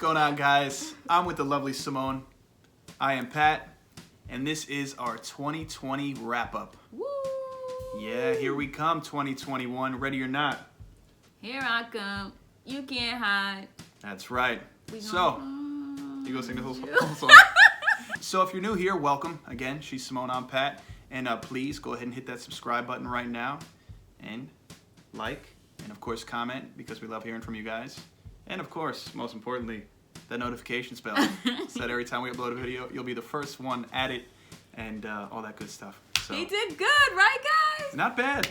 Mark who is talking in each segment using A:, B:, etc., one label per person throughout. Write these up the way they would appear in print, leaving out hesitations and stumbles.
A: going on, guys? I'm with the lovely Simone. I am Pat, and this is our 2020 wrap-up.
B: Woo!
A: Yeah, here we come, 2021. Ready or not?
B: Here I come. You can't hide.
A: That's right. You go sing the whole song. So if you're new here, welcome. Again, she's Simone, I'm Pat. And please go ahead and hit that subscribe button right now. And like, and of course comment, because we love hearing from you guys. And of course, most importantly, that notifications bell. So that every time we upload a video, you'll be the first one at it and all that good stuff. So,
B: he did good, right, guys?
A: not bad.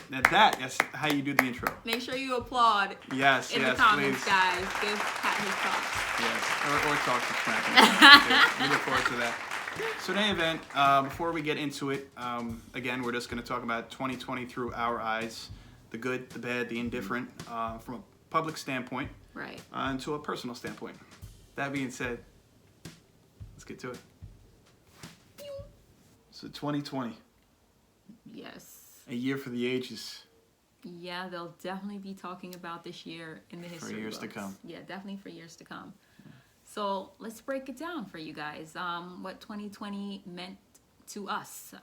A: That's how you do the intro.
B: Make sure you applaud
A: Yes,
B: in
A: yes,
B: the comments,
A: please.
B: guys. Give Pat his props.
A: Yes, or talk some smack. We look forward to that. So in any event, before we get into it, again, we're just going to talk about 2020 through our eyes, the good, the bad, the indifferent, from a public standpoint,
B: Right.
A: And to a personal standpoint. That being said, let's get to it. So 2020,
B: Yes.
A: a year for the ages.
B: Yeah, they'll definitely be talking about this year in the history
A: years to
B: books.
A: come.
B: Yeah, definitely for years to come. So let's break it down for you guys. What 2020 meant to us.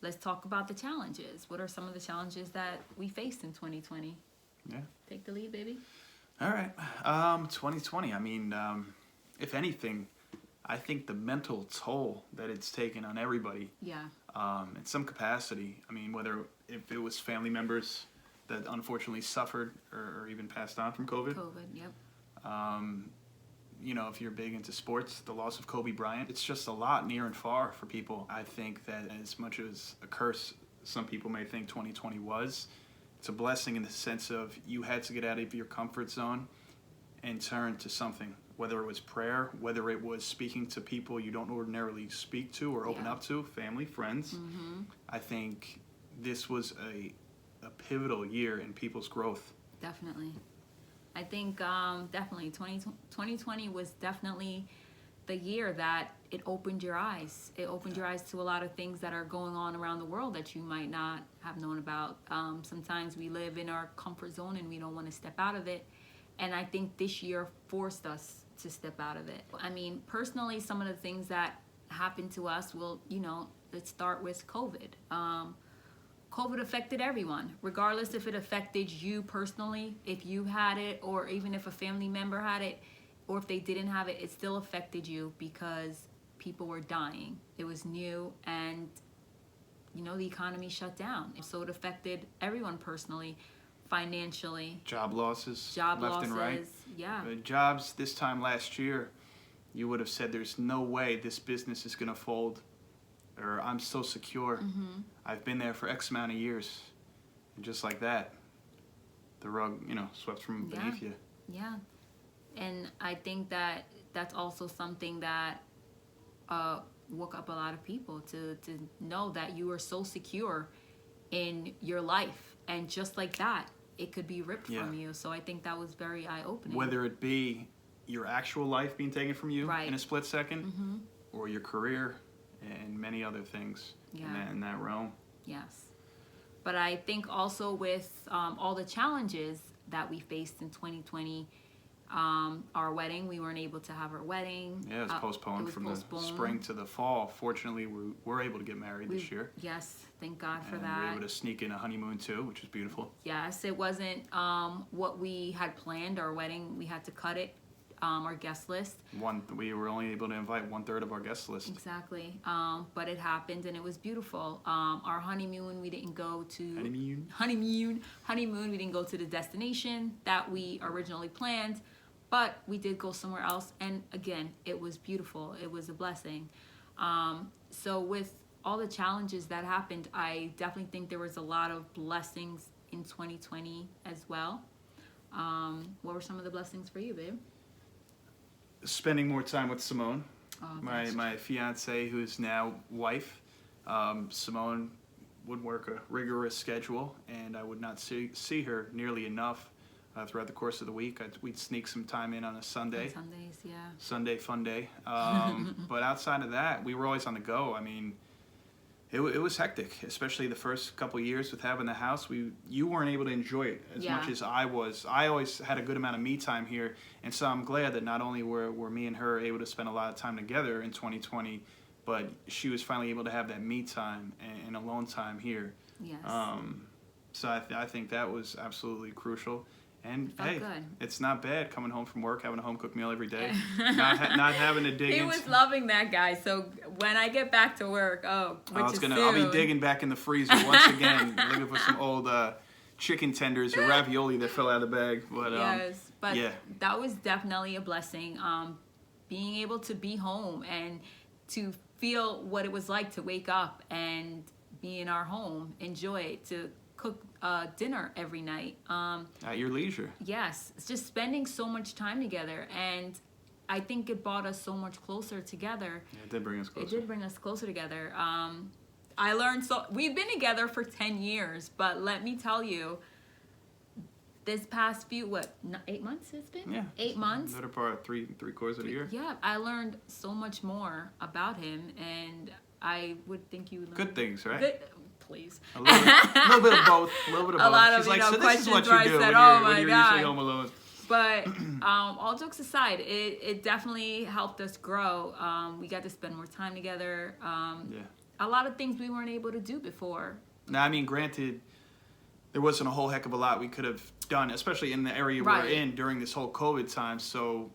B: Let's talk about the challenges. What are some of the challenges that we faced in 2020?
A: Yeah.
B: Take the lead, baby.
A: All right. 2020. I mean, if anything, I think the mental toll that it's taken on everybody,
B: Yeah.
A: in some capacity. I mean, if it was family members that unfortunately suffered or even passed on from COVID.
B: Yep.
A: You know, if you're big into sports, the loss of Kobe Bryant, it's just a lot near and far for people. I think that as much as a curse some people may think 2020 was, it's a blessing in the sense of you had to get out of your comfort zone and turn to something, whether it was prayer, whether it was speaking to people you don't ordinarily speak to or open up to, family, friends.
B: Mm-hmm.
A: I think this was a pivotal year in people's growth.
B: Definitely. I think definitely 2020 was definitely the year that it opened your eyes. It opened your eyes to a lot of things that are going on around the world that you might not have known about. Sometimes we live in our comfort zone and we don't want to step out of it. And I think this year forced us to step out of it. I mean, personally, some of the things that happened to us, let's start with COVID. COVID affected everyone, regardless if it affected you personally, if you had it, or even if a family member had it, or if they didn't have it, it still affected you because people were dying. It was new and, the economy shut down. So it affected everyone personally, financially.
A: Job losses,
B: Job
A: left
B: losses,
A: and right.
B: yeah.
A: Jobs this time last year, you would have said there's no way this business is going to fold, or I'm so secure.
B: Mm-hmm.
A: I've been there for X amount of years. And just like that, the rug, swept from beneath you.
B: Yeah. And I think that that's also something that woke up a lot of people to know that you are so secure in your life. And just like that, it could be ripped from you. So I think that was very eye-opening.
A: Whether it be your actual life being taken from you in a split second,
B: mm-hmm.
A: or your career and many other things in that realm.
B: Yes. But I think also with all the cchallenges that we faced in 2020, our wedding, we weren't able to have our wedding.
A: Yeah, it was postponed from the spring to the fall. Fortunately, we were able to get married this year.
B: Yes, thank God for that.
A: We were able to sneak in a honeymoon too, which is beautiful.
B: Yes, it wasn't what we had planned. Our wedding, we had to cut it. Our guest list.
A: We were only able to invite 1/3 of our guest list.
B: Exactly. But it happened and it was beautiful. Our honeymoon, we didn't go to... Honeymoon, we didn't go to the destination that we originally planned, but we did go somewhere else. And again, it was beautiful. It was a blessing. So with all the challenges that happened, I definitely think there was a lot of blessings in 2020 as well. What were some of the blessings for you, babe?
A: Spending more time with Simone,
B: Oh,
A: my fiance, who's now wife. Simone would work a rigorous schedule, and I would not see her nearly enough throughout the course of the week. We'd sneak some time in on a Sunday.
B: On Sundays, yeah.
A: Sunday fun day. But outside of that, we were always on the go. I mean, it was hectic, especially the first couple of years with having the house. You weren't able to enjoy it as much as I was. I always had a good amount of me time here, and so I'm glad that not only were me and her able to spend a lot of time together in 2020, but she was finally able to have that me time and alone time here.
B: Yes.
A: So I think that was absolutely crucial. And
B: Felt
A: hey,
B: good.
A: it's not bad coming home from work, having a home cooked meal every day, not having to dig.
B: He was loving that, guy. So when I get back to work, I'll
A: be digging back in the freezer once again, looking for some old chicken tenders or ravioli that fell out of the bag. But
B: that was definitely a blessing. Being able to be home and to feel what it was like to wake up and be in our home, enjoy it, to cook dinner every night.
A: At your leisure.
B: Yes. It's just spending so much time together. And I think it brought us so much closer together.
A: Yeah, it did bring us closer.
B: It did bring us closer together. I learned we've been together for 10 years, but let me tell you, this past 8 months it's been?
A: Yeah.
B: 8 months.
A: Better part three quarters of the year.
B: Yeah, I learned so much more about him, and I would think you learned
A: good things, right?
B: Please.
A: A little bit of both. A little bit of both.
B: A lot of,
A: She's like, so this is
B: questions
A: what
B: where I
A: you do
B: said,
A: when you're usually home alone.
B: But all jokes aside, it definitely helped us grow. We got to spend more time together. A lot of things we weren't able to do before.
A: Now, I mean, granted, there wasn't a whole heck of a lot we could have done, especially in the area we're in during this whole COVID time. So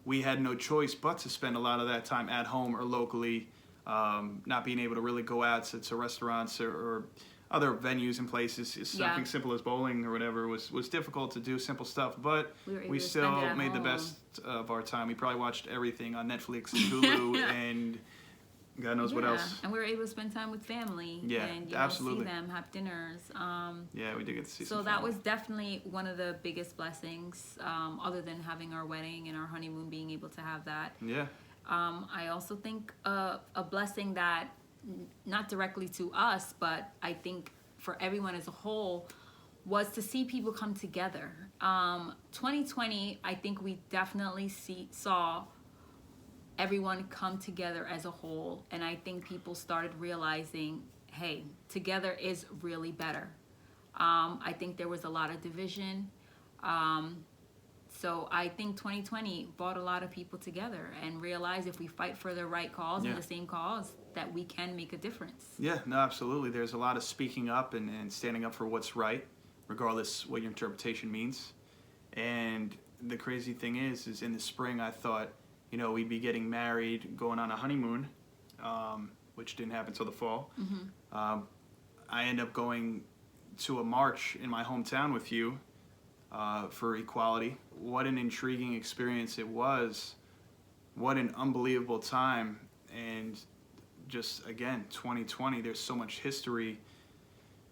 A: we had no choice but to spend a lot of that time at home or locally. Not being able to really go out to restaurants or other venues and places. Something simple as bowling or whatever was difficult to do, simple stuff, but we still made the best of our time. We probably watched everything on Netflix and Hulu and God knows what else.
B: And we were able to spend time with family and
A: absolutely.
B: see them, have dinners.
A: Yeah, we did get to see
B: so
A: some
B: that
A: family.
B: was definitely one of the biggest blessings, other than having our wedding and our honeymoon, being able to have that.
A: Yeah.
B: I also think a blessing that, not directly to us, but I think for everyone as a whole, was to see people come together. 2020, I think we definitely saw everyone come together as a whole, and I think people started realizing, hey, together is really better. I think there was a lot of division. So I think 2020 brought a lot of people together and realized if we fight for the right cause and the same cause, that we can make a difference. Yeah,
A: no, absolutely. There's a lot of speaking up and standing up for what's right, regardless what your interpretation means. And the crazy thing is in the spring I thought, we'd be getting married, going on a honeymoon, which didn't happen till the fall.
B: Mm-hmm.
A: I ended up going to a march in my hometown with you for equality. What an intriguing experience it was. What an unbelievable time. And just, again, 2020, there's so much history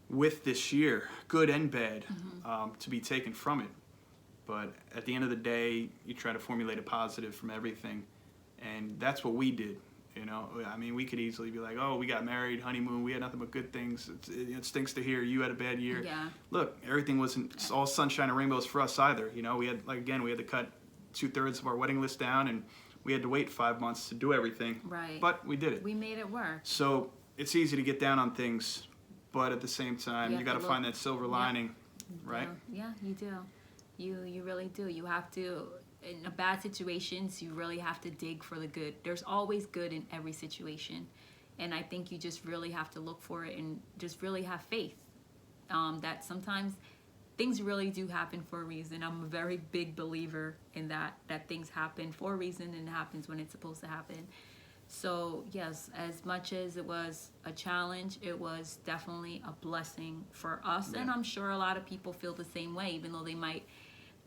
A: with this year, good and bad, to be taken from it. But at the end of the day, you try to formulate a positive from everything. And that's what we did. I mean, we could easily be like, oh, we got married, honeymoon, we had nothing but good things. It stinks to hear you had a bad year.
B: Yeah.
A: Look, everything wasn't all sunshine and rainbows for us either. We had, we had to cut 2/3 of our wedding list down, and we had to wait 5 months to do everything.
B: Right.
A: But we did it.
B: We made it work.
A: So it's easy to get down on things, but at the same time, you got to find that silver lining, right?
B: Yeah, you do. You really do. You have to, in bad situations, you really have to dig for the good. There's always good in every situation. And I think you just really have to look for it and just really have faith that sometimes things really do happen for a reason. I'm a very big believer in that things happen for a reason and it happens when it's supposed to happen. So yes, as much as it was a challenge, it was definitely a blessing for us. And I'm sure a lot of people feel the same way, even though they might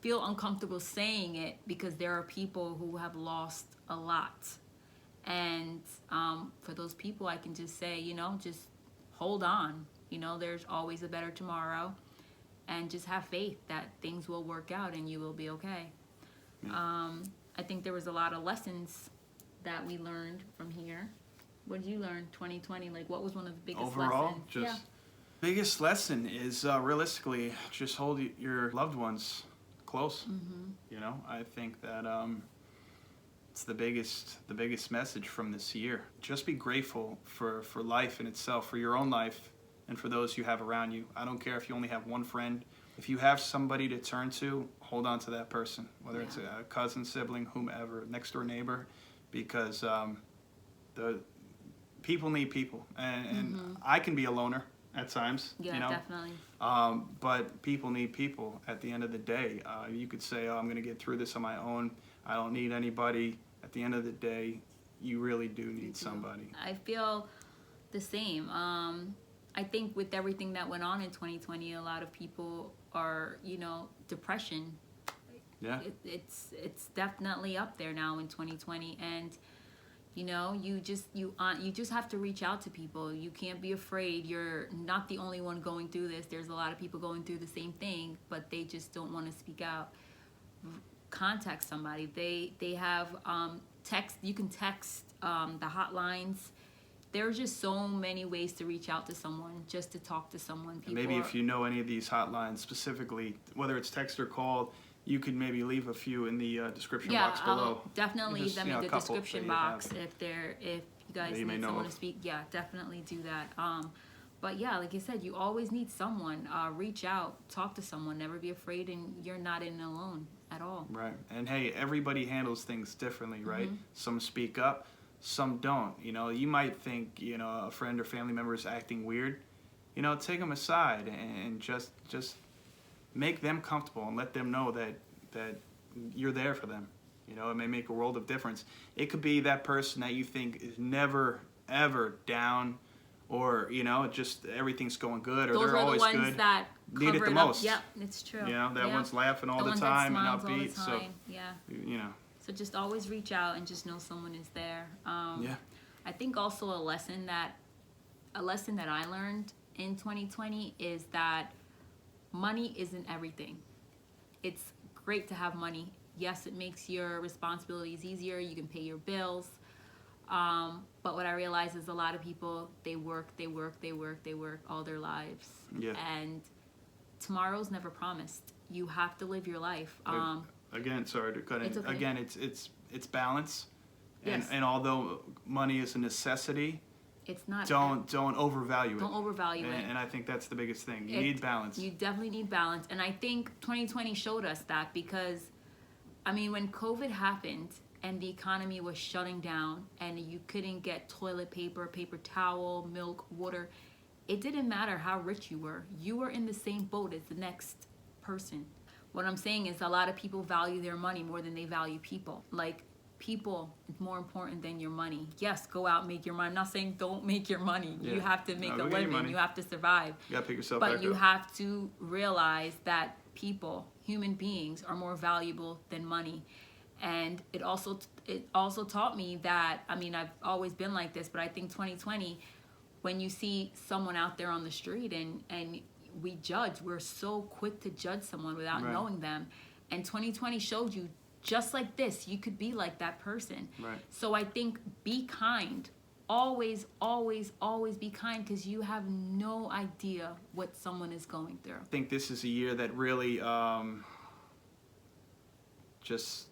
B: feel uncomfortable saying it, because there are people who have lost a lot. And for those people, I can just say, just hold on. There's always a better tomorrow. And just have faith that things will work out and you will be okay. Yeah. I think there was a lot of lessons that we learned from here. What did you learn 2020? What was one of the biggest
A: overall,
B: lessons?
A: Biggest lesson is realistically just hold your loved ones close. I think that it's the biggest message from this year. Just be grateful for life in itself, for your own life, and for those you have around you. I don't care if you only have one friend. If you have somebody to turn to, hold on to that person, whether it's a cousin, sibling, whomever, next door neighbor, because the people need people, and I can be a loner at times.
B: Yeah,
A: you know?
B: definitely.
A: But people need people at the end of the day. You could say, oh, I'm going to get through this on my own. I don't need anybody. At the end of the day, you really do need somebody.
B: I feel the same. I think with everything that went on in 2020, a lot of people are, depression.
A: Yeah.
B: It's definitely up there now in 2020, and you just have to reach out to people. You can't be afraid. You're not the only one going through this. There's a lot of people going through the same thing, but they just don't want to speak out. Contact somebody. They have text. You can text the hotlines. There's just so many ways to reach out to someone, just to talk to someone.
A: Maybe if you know any of these hotlines specifically, whether it's text or call, you could maybe leave a few in the description box below.
B: I'll definitely leave them in the description box if you guys need someone to speak. Yeah, definitely do that. But yeah, like you said, you always need someone. Reach out, talk to someone. Never be afraid, and you're not in alone at all. Right.
A: And hey, everybody handles things differently, right? Some speak up, some don't. You might think a friend or family member is acting weird. Take them aside and just make them comfortable and let them know that you're there for them. It may make a world of difference. It could be that person that you think is never ever down, or just everything's going good, or they're always good. Those are the ones
B: that
A: need it the most.
B: Yep, it's true.
A: That one's laughing all the time and upbeat. So
B: So just always reach out and just know someone is there. I think also a lesson that I learned in 2020 is that money isn't everything. It's great to have money. Yes, it makes your responsibilities easier. You can pay your bills. But what I realize is a lot of people, they work all their lives. Yeah. And tomorrow's never promised. You have to live your life.
A: Again, sorry to cut in.
B: Okay.
A: Again, it's balance.
B: Yes.
A: And although money is a necessity,
B: it's not.
A: Don't overvalue it.
B: Don't overvalue it.
A: And I think that's the biggest thing. You need balance.
B: You definitely need balance. And I think 2020 showed us that, because, when COVID happened and the economy was shutting down and you couldn't get toilet paper, paper towel, milk, water, it didn't matter how rich you were. You were in the same boat as the next person. What I'm saying is a lot of people value their money more than they value people. Like, people is more important than your money. Yes, go out, make your money. I'm not saying don't make your money. Yeah. You have to make a living. You have to survive.
A: You gotta pick yourself back up.
B: But you have to realize that people, human beings, are more valuable than money. And it also taught me that, I've always been like this, but I think 2020, when you see someone out there on the street and we judge, we're so quick to judge someone without knowing them. And 2020 showed you, just like this, you could be like that person.
A: Right.
B: So I think be kind. Always, always, always be kind, because you have no idea what someone is going through.
A: I think this is a year that really just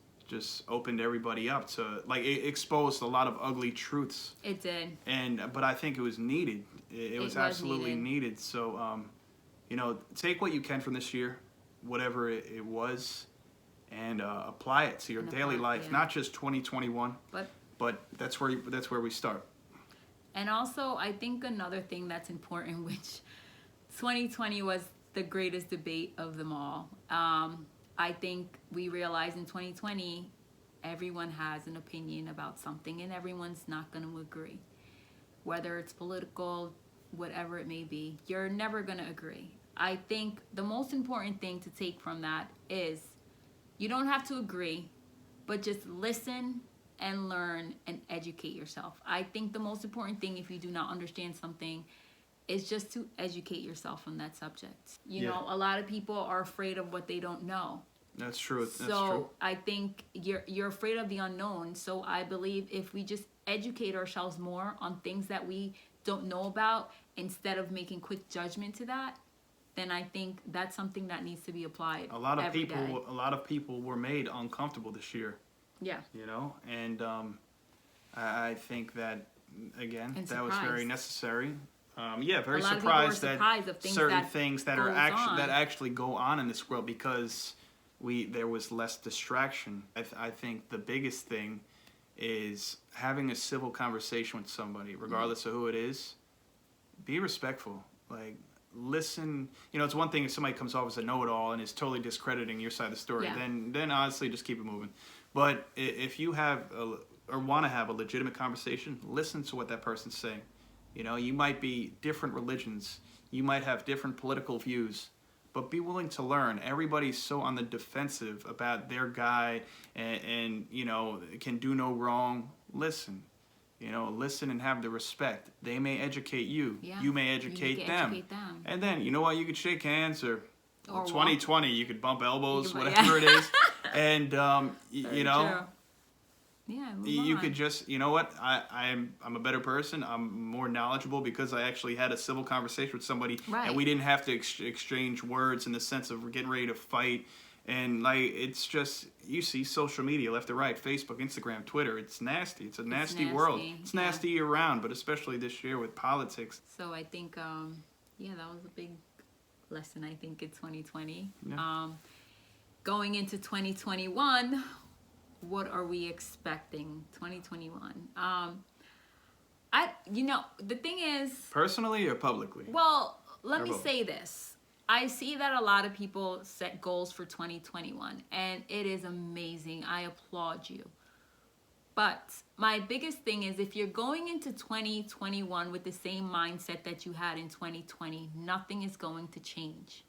A: opened everybody up to, it exposed a lot of ugly truths.
B: It did.
A: But I think it was needed. It was absolutely needed. So, take what you can from this year, whatever it was, and apply it to your daily life, not just 2021, but that's where we start.
B: And also, I think another thing that's important, which 2020 was the greatest debate of them all. I think we realized in 2020, everyone has an opinion about something, and everyone's not going to agree. Whether it's political, whatever it may be, you're never going to agree. I think the most important thing to take from that is you don't have to agree, but just listen and learn and educate yourself. I think the most important thing, if you do not understand something, is just to educate yourself on that subject. You know, a lot of people are afraid of what they don't know.
A: That's true. That's
B: so
A: true.
B: I think you're afraid of the unknown. So I believe if we just educate ourselves more on things that we don't know about, instead of making quick judgment to that, then I think that's something that needs to be applied.
A: A lot of people were made uncomfortable this year.
B: Yeah.
A: You know, and I think that again
B: And
A: that was very
B: surprised.
A: necessary. Yeah, very
B: A lot
A: surprised
B: of people were surprised of things
A: certain
B: that
A: things that are actually go on in this world because there was less distraction. I think the biggest thing is having a civil conversation with somebody, regardless of who it is. Be respectful. Like, listen. You know, it's one thing if somebody comes off as a know-it-all and is totally discrediting your side of the story.
B: Yeah.
A: Then honestly, just keep it moving. But if you have or want to have a legitimate conversation, listen to what that person's saying. You know, you might be different religions. You might have different political views. But be willing to learn. Everybody's so on the defensive about their guy and you know, can do no wrong. Listen. You know, listen and have the respect. They may educate you.
B: Yeah.
A: You may educate them. And then, you know what? You could shake hands or 2020, you could bump elbows, whatever it is. And, you know,
B: true. Yeah,
A: you could just, you know what? I'm a better person. I'm more knowledgeable because I actually had a civil conversation with somebody.
B: Right.
A: And we didn't have to exchange words in the sense of we're getting ready to fight. And like, it's just, you see social media left to right, Facebook, Instagram, Twitter. It's nasty. It's a nasty world. It's nasty year round, but especially this year with politics.
B: So I think, yeah, that was a big lesson, I think, in 2020.
A: Yeah.
B: Going into 2021, what are we expecting? 2021. You know, the thing is,
A: Personally or publicly?
B: well, let me say this. I see that a lot of people set goals for 2021, and it is amazing. I applaud you. But my biggest thing is if you're going into 2021 with the same mindset that you had in 2020, nothing is going to change.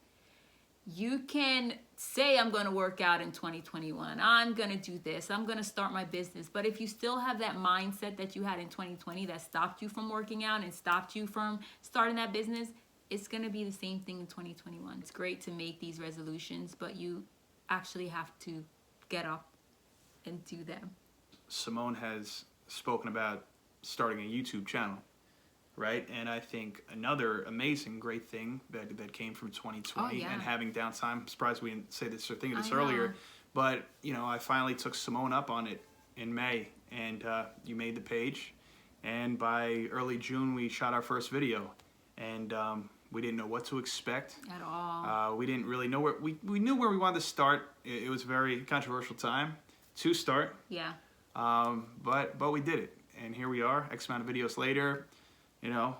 B: You can say, I'm going to work out in 2021. I'm going to do this. I'm going to start my business. But if you still have that mindset that you had in 2020 that stopped you from working out and stopped you from starting that business, it's going to be the same thing in 2021. It's great to make these resolutions, but you actually have to get up and do them.
A: Simone has spoken about starting a YouTube channel, right? And I think another amazing, great thing that came from 2020 and having downtime. I'm surprised we didn't say this or think of this earlier, but you know, I finally took Simone up on it in May, and you made the page, and by early June we shot our first video, and we didn't know what to expect
B: at all.
A: We didn't really know where we knew where we wanted to start. It was a very controversial time to start.
B: Yeah.
A: But we did it, and here we are, X amount of videos later. You know.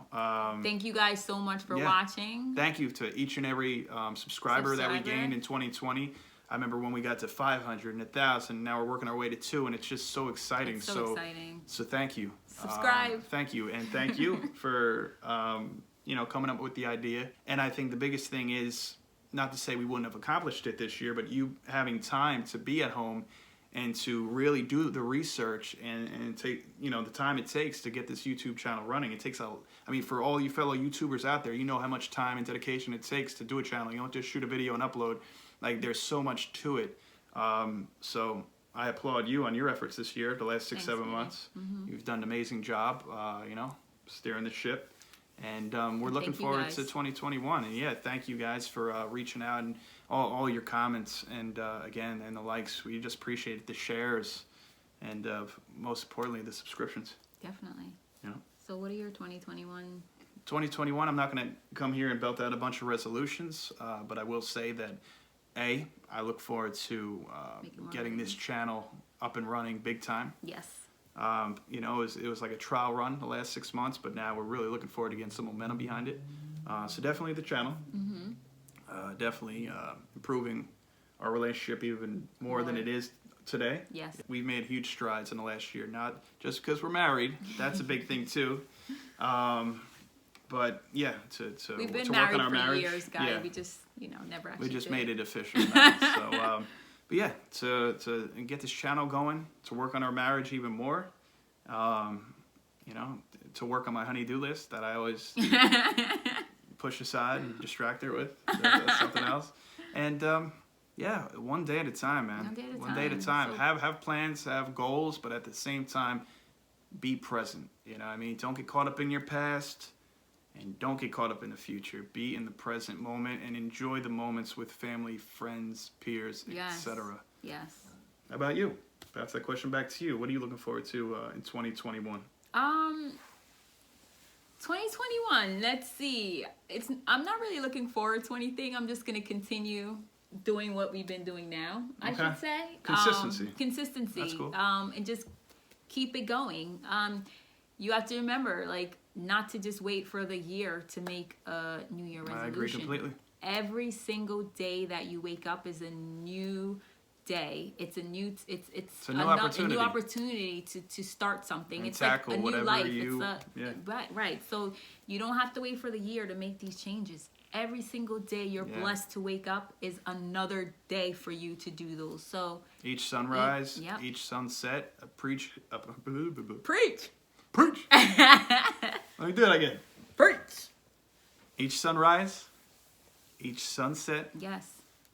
B: Thank you guys so much for watching.
A: Thank you to each and every subscriber that we gained in 2020. I remember when we got to 500 and 1,000. Now we're working our way to 2, and it's just so exciting.
B: It's so exciting.
A: So thank you.
B: Subscribe.
A: Thank you, and thank you for you know, coming up with the idea. And I think the biggest thing is, not to say we wouldn't have accomplished it this year, but you having time to be at home and to really do the research and take, you know, the time it takes to get this YouTube channel running. It takes I mean, for all you fellow YouTubers out there, you know how much time and dedication it takes to do a channel. You don't just shoot a video and upload. Like, there's so much to it. So I applaud you on your efforts this year, the last 6-7 months. You've done an amazing job, you know, steering the ship. And we're looking forward to 2021. And yeah, thank you guys for reaching out and all your comments and again, and the likes. We just appreciate the shares and most importantly, the subscriptions.
B: Definitely.
A: Yeah.
B: So what are your 2021?
A: 2021, I'm not going to come here and belt out a bunch of resolutions, but I will say that I look forward to getting this channel up and running big time.
B: Yes.
A: You know, it was like a trial run the last 6 months, but now we're really looking forward to getting some momentum behind it. So definitely the channel. Definitely improving our relationship even more than it is today.
B: Yes.
A: We've made huge strides in the last year, not just because we're married. That's a big thing too. But yeah,
B: we've been
A: to
B: married
A: work on our
B: for
A: marriage.
B: years, guys.
A: Yeah.
B: We just, you know, never actually
A: We just
B: did.
A: made it official now. So, but yeah, to get this channel going, to work on our marriage even more, you know, to work on my honey-do list that I always push aside and distract her with. That's something else. And yeah, one day at a time, man. One day at a time. So, have plans, have goals, but at the same time, be present. You know what I mean? Don't get caught up in your past. And don't get caught up in the future. Be in the present moment and enjoy the moments with family, friends, peers, etc.
B: Yes.
A: How about you? pass that question back to you. What are you looking forward to in 2021?
B: 2021. Let's see. I'm not really looking forward to anything. I'm just gonna continue doing what we've been doing now. I should say
A: Consistency.
B: Consistency.
A: That's cool.
B: And just keep it going. You have to remember, like, not to just wait for the year to make a New Year resolution.
A: I agree completely.
B: Every single day that you wake up is a new day. It's a new opportunity to start something.
A: And
B: it's
A: tackle
B: like a new
A: whatever
B: life.
A: yeah.
B: Right. So you don't have to wait for the year to make these changes. Every single day you're blessed to wake up is another day for you to do those. So
A: each sunrise, each sunset, preach. Let me do it again.
B: Preach.
A: Each sunrise, each sunset.
B: Yes.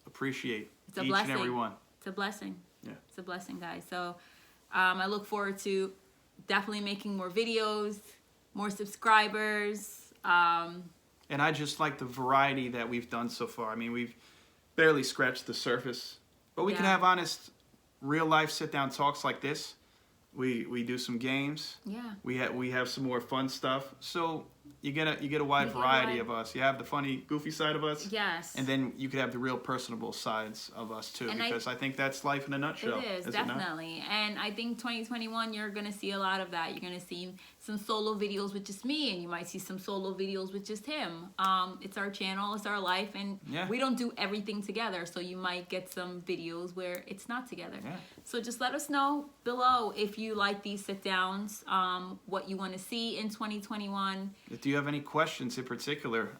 A: Appreciate
B: It's a
A: each
B: blessing.
A: and every one.
B: It's a blessing.
A: Yeah.
B: It's a blessing, guys. So I look forward to definitely making more videos, more subscribers.
A: And I just like the variety that we've done so far. I mean, we've barely scratched the surface, but we can have honest, real life sit down talks like this. We do some games.
B: Yeah.
A: We have some more fun stuff. So you get a wide variety of us. You have the funny, goofy side of us.
B: Yes.
A: And then you could have the real personable sides of us too,
B: And
A: because I think that's life in a nutshell.
B: It is definitely. And I think 2021 you're gonna see a lot of that. You're gonna see some solo videos with just me, and you might see some solo videos with just him. It's our channel, it's our life, and we don't do everything together. So you might get some videos where it's not together.
A: Yeah.
B: So just let us know below if you like these sit downs, what you want to see in 2021.
A: Do you have any questions in particular?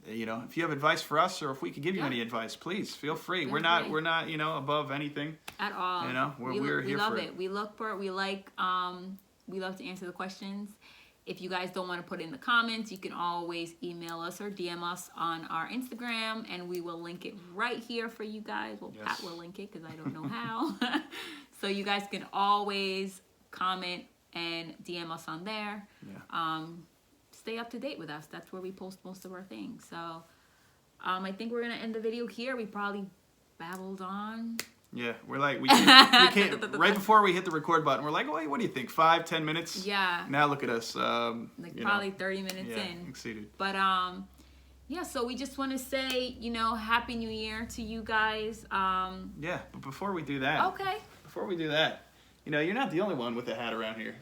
A: You know, if you have advice for us, or if we could give you any advice, please feel free. We're not you know, above anything
B: at all.
A: You know, we're here
B: love
A: for
B: it. We look for it. We like we love to answer the questions. If you guys don't want to put it in the comments, you can always email us or DM us on our Instagram, and we will link it right here for you guys. Well, Pat will link it because I don't know how. So you guys can always comment and DM us on there.
A: Yeah.
B: Stay up to date with us. That's where we post most of our things. So I think we're going to end the video here. We probably babbled on.
A: Yeah, we're like, we can't right before we hit the record button, we're like, wait, what do you think, 5-10 minutes?
B: Yeah.
A: Now look at us.
B: Like probably 30 minutes in.
A: Exceeded.
B: But yeah, so we just want to say, you know, Happy New Year to you guys.
A: Yeah, but before we do that. Before we do that, you know, you're not the only one with a hat around here.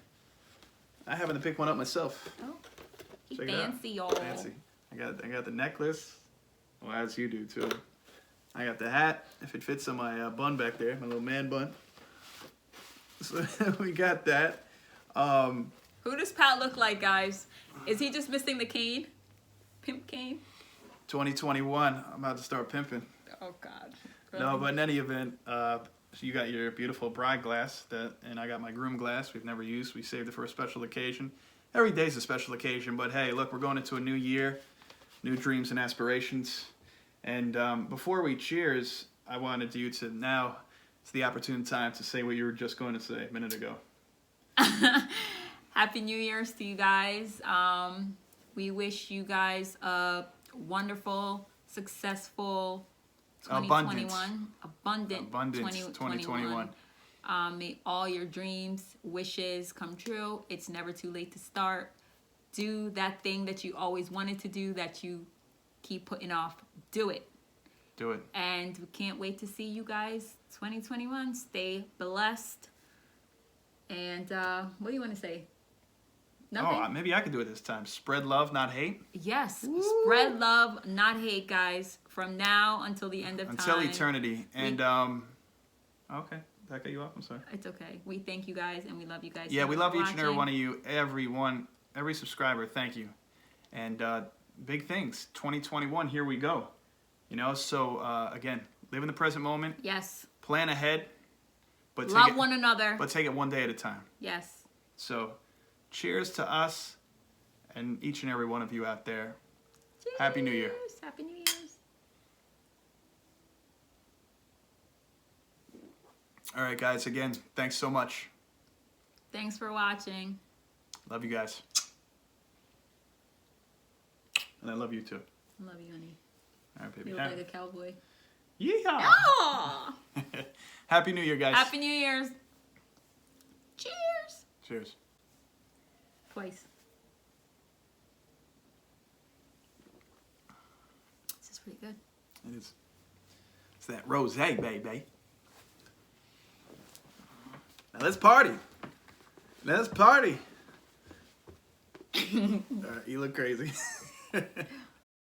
A: I happen to pick one up myself.
B: Oh,
A: Check
B: fancy, y'all.
A: Fancy. I got the necklace. Well, as you do too. I got the hat, if it fits on my bun back there, my little man bun. So we got that.
B: Who does Pat look like, guys? Is he just missing the cane? Pimp cane?
A: 2021, I'm about to start pimping.
B: Oh, God.
A: No, but in any event, so you got your beautiful bride glass, and I got my groom glass we've never used. We saved it for a special occasion. Every day's a special occasion, but hey, look, we're going into a new year, new dreams and aspirations. And before we cheers, I wanted you to now, it's the opportune time to say what you were just going to say a minute ago.
B: Happy New Year's to you guys. We wish you guys a wonderful, successful 2021. Abundant 2021. May all your dreams, wishes come true. It's never too late to start. Do that thing that you always wanted to do that you keep putting off. Do it.
A: Do it.
B: And we can't wait to see you guys 2021. Stay blessed. And what do you want to say? Nothing?
A: Oh, maybe I could do it this time. Spread love, not hate.
B: Yes. Woo. Spread love, not hate, guys. From now until the end of time.
A: Until eternity. And, okay. Did I cut you off? I'm sorry.
B: It's okay. We thank you guys, and we love you guys.
A: Yeah, we love each and every one of you. Every subscriber, thank you. And big things. 2021, here we go. You know, so, again, live in the present moment.
B: Yes.
A: Plan ahead. But
B: love one another.
A: But take it one day at a time.
B: Yes.
A: So, cheers to us and each and every one of you out there.
B: Cheers.
A: Happy New Year.
B: Happy New Year's.
A: All right, guys. Again, thanks so much.
B: Thanks for watching.
A: Love you guys. And I love you too.
B: I love you, honey.
A: All right, baby.
B: You look like a cowboy.
A: Yeehaw!
B: Oh!
A: Happy New Year, guys.
B: Happy New Year's. Cheers.
A: Cheers.
B: Twice. This is pretty good.
A: It is. It's that rosé, baby. Now let's party. Let's party. You look crazy.